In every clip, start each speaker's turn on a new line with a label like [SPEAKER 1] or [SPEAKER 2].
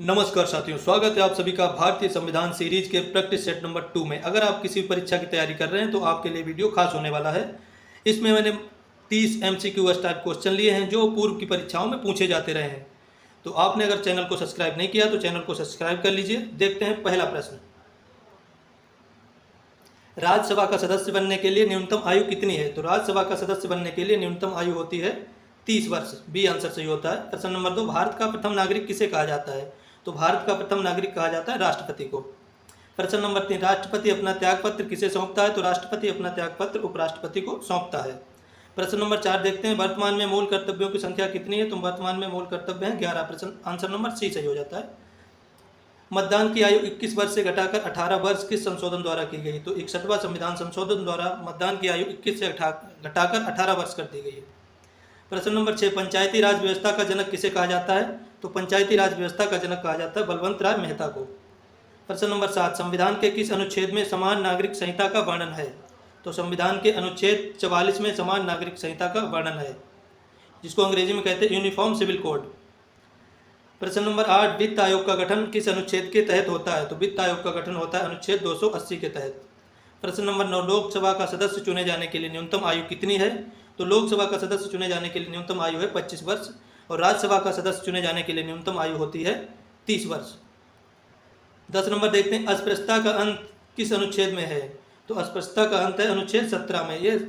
[SPEAKER 1] नमस्कार साथियों, स्वागत है आप सभी का भारतीय संविधान सीरीज के प्रैक्टिस सेट नंबर 2 में। अगर आप किसी परीक्षा की तैयारी कर रहे हैं तो आपके लिए वीडियो खास होने वाला है। इसमें मैंने 30 MCQ टाइप क्वेश्चन लिए हैं जो पूर्व की परीक्षाओं में पूछे जाते रहे हैं। तो आपने अगर चैनल को सब्सक्राइब नहीं किया तो चैनल को सब्सक्राइब कर लीजिए। देखते हैं पहला प्रश्न। राज्यसभा का सदस्य बनने के लिए न्यूनतम आयु कितनी है? तो राज्यसभा का सदस्य बनने के लिए न्यूनतम आयु होती है 30 वर्ष। बी आंसर सही होता है। प्रश्न नंबर 2, भारत का प्रथम नागरिक किसे कहा जाता है? तो भारत का प्रथम नागरिक कहा जाता है राष्ट्रपति को। प्रश्न नंबर 3, राष्ट्रपति अपना त्यागपत्र किसे सौंपता है? तो राष्ट्रपति अपना त्यागपत्र उपराष्ट्रपति को सौंपता है। प्रश्न नंबर 4 देखते हैं, वर्तमान में मूल कर्तव्यों की संख्या कितनी है? तो वर्तमान में मूल कर्तव्य है 11। प्रश्न आंसर नंबर सी सही हो जाता है। मतदान की आयु 21 वर्ष से घटाकर 18 वर्ष किस संशोधन द्वारा की गई? तो 61वां संविधान संशोधन द्वारा मतदान की आयु 21 से घटाकर 18 वर्ष कर दी गई है। प्रश्न नंबर 6, पंचायती राज व्यवस्था का जनक किसे कहा जाता है? तो पंचायती राज व्यवस्था का जनक कहा जाता है बलवंत राय मेहता को। प्रश्न नंबर 7, संविधान के किस अनुच्छेद में समान नागरिक संहिता का वर्णन है? तो संविधान के अनुच्छेद 44 में समान नागरिक संहिता का वर्णन है, जिसको अंग्रेजी में कहते हैं यूनिफॉर्म सिविल कोड। प्रश्न नंबर 8, वित्त आयोग का गठन किस अनुच्छेद के तहत होता है? तो वित्त आयोग का गठन होता है अनुच्छेद 280 के तहत। प्रश्न नंबर 9, लोकसभा का सदस्य चुने जाने के लिए न्यूनतम आयु कितनी है? तो लोकसभा का सदस्य चुने जाने के लिए न्यूनतम आयु है 25 वर्ष और राज्यसभा का सदस्य चुने जाने के लिए न्यूनतम आयु होती है 30 वर्ष। 10 नंबर देखते हैं, अस्पृश्यता का अंत किस अनुच्छेद में है? तो अस्पृश्यता का अंत है अनुच्छेद 17 में। यह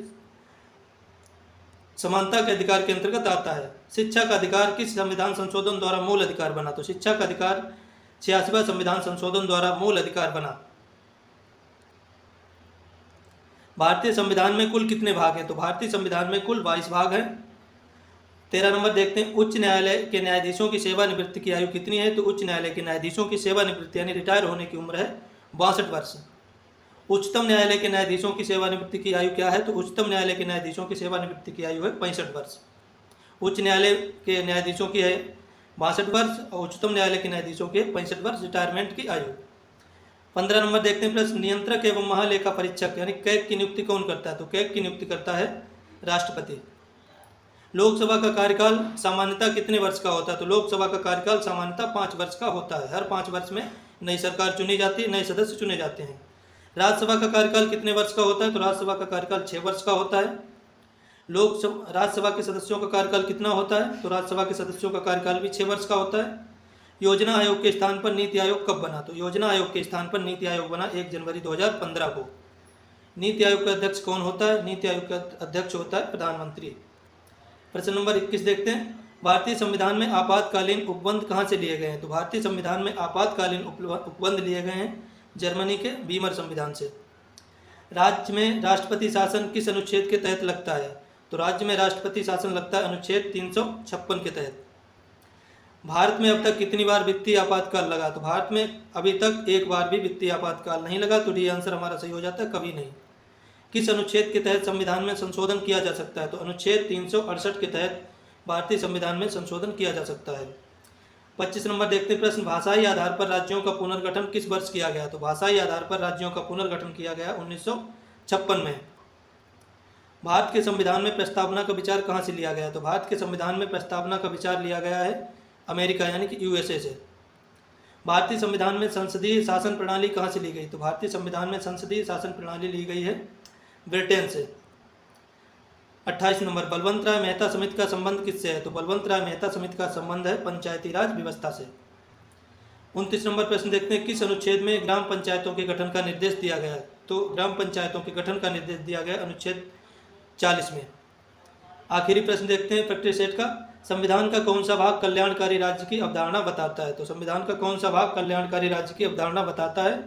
[SPEAKER 1] समानता के अधिकार के अंतर्गत आता है। शिक्षा का अधिकार किस संविधान संशोधन द्वारा मूल अधिकार बना? तो शिक्षा का अधिकार 86वां संविधान संशोधन द्वारा मूल अधिकार बना। भारतीय संविधान में कुल कितने भाग हैं? तो भारतीय संविधान में कुल 22 भाग हैं। 13 नंबर देखते हैं, उच्च न्यायालय के न्यायाधीशों की सेवानिवृत्ति की आयु कितनी है? तो उच्च न्यायालय के न्यायाधीशों की सेवानिवृत्ति यानी रिटायर होने की उम्र है 62 वर्ष। उच्चतम न्यायालय के न्यायाधीशों की सेवानिवृत्ति की आयु क्या है? तो उच्चतम न्यायालय के न्यायाधीशों की सेवानिवृत्ति की आयु है 65 वर्ष। उच्च न्यायालय के न्यायाधीशों की है 62 वर्ष और उच्चतम न्यायालय के न्यायाधीशों की 65 वर्ष रिटायरमेंट की आयु। 15 नंबर देखते हैं, प्रश्न नियंत्रक एवं महालेखा परीक्षक यानी कैग की नियुक्ति कौन करता है? तो कैग की नियुक्ति करता है राष्ट्रपति। लोकसभा का कार्यकाल सामान्यतः कितने वर्ष का होता है? तो लोकसभा का कार्यकाल सामान्यतः 5 वर्ष का होता है। हर 5 वर्ष में नई सरकार चुनी जाती है, नए सदस्य चुने जाते हैं। राज्यसभा का कार्यकाल कितने वर्ष का होता है? तो राज्यसभा का कार्यकाल 6 वर्ष का होता है। राज्यसभा के सदस्यों का कार्यकाल कितना होता है? तो राज्यसभा के सदस्यों का कार्यकाल भी 6 वर्ष का होता है। योजना आयोग के स्थान पर नीति आयोग कब बना? तो योजना आयोग के स्थान पर नीति आयोग बना 1 जनवरी 2015 को। नीति आयोग का अध्यक्ष कौन होता है? नीति आयोग का अध्यक्ष होता है प्रधानमंत्री। प्रश्न नंबर 21 देखते हैं, भारतीय संविधान में आपातकालीन उपबंध कहाँ से लिए गए हैं? तो भारतीय संविधान में आपातकालीन उपबंध लिए गए हैं जर्मनी के वीमर संविधान से। राज्य में राष्ट्रपति शासन किस अनुच्छेद के तहत लगता है? तो राज्य में राष्ट्रपति शासन लगता है अनुच्छेद 356 के तहत। भारत में अब तक कितनी बार वित्तीय आपातकाल लगा? तो भारत में अभी तक एक बार भी वित्तीय आपातकाल नहीं लगा। तो डी आंसर हमारा सही हो जाता है, कभी नहीं। किस अनुच्छेद के तहत संविधान में संशोधन किया जा सकता है? तो अनुच्छेद 368 के तहत भारतीय संविधान में संशोधन किया जा सकता है। 25 नंबर देखते हैं, प्रश्न भाषाई आधार पर राज्यों का पुनर्गठन किस वर्ष किया गया? तो भाषाई आधार पर राज्यों का पुनर्गठन किया गया 1956 में। भारत के संविधान में प्रस्तावना का विचार कहाँ से लिया गया? तो भारत के संविधान में प्रस्तावना का विचार लिया गया है अमेरिका यानी कि USA से। भारतीय संविधान में संसदीय शासन प्रणाली कहाँ से ली गई? तो भारतीय संविधान में संसदीय शासन प्रणाली ली गई है ब्रिटेन से। 28 नंबर, बलवंत राय मेहता समिति का संबंध किससे है? तो बलवंत राय मेहता समिति का संबंध है पंचायती राज व्यवस्था से। 29 नंबर प्रश्न देखते हैं, किस अनुच्छेद में ग्राम पंचायतों के गठन का निर्देश दिया गया है? तो ग्राम पंचायतों के गठन का निर्देश दिया गया अनुच्छेद 40 में। आखिरी प्रश्न देखते हैं प्रैक्टिस सेट का, संविधान का कौन सा भाग कल्याणकारी राज्य की अवधारणा बताता है? तो संविधान का कौन सा भाग कल्याणकारी राज्य की अवधारणा बताता है?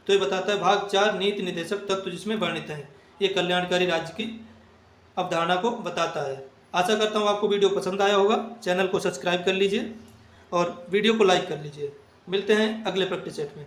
[SPEAKER 1] तो ये बताता है भाग 4 नीति निर्देशक तत्व जिसमें वर्णित हैं। ये कल्याणकारी राज्य की अवधारणा को बताता है। आशा करता हूँ आपको वीडियो पसंद आया होगा। चैनल को सब्सक्राइब कर लीजिए और वीडियो को लाइक कर लीजिए। मिलते हैं अगले प्रैक्टिस सेट में।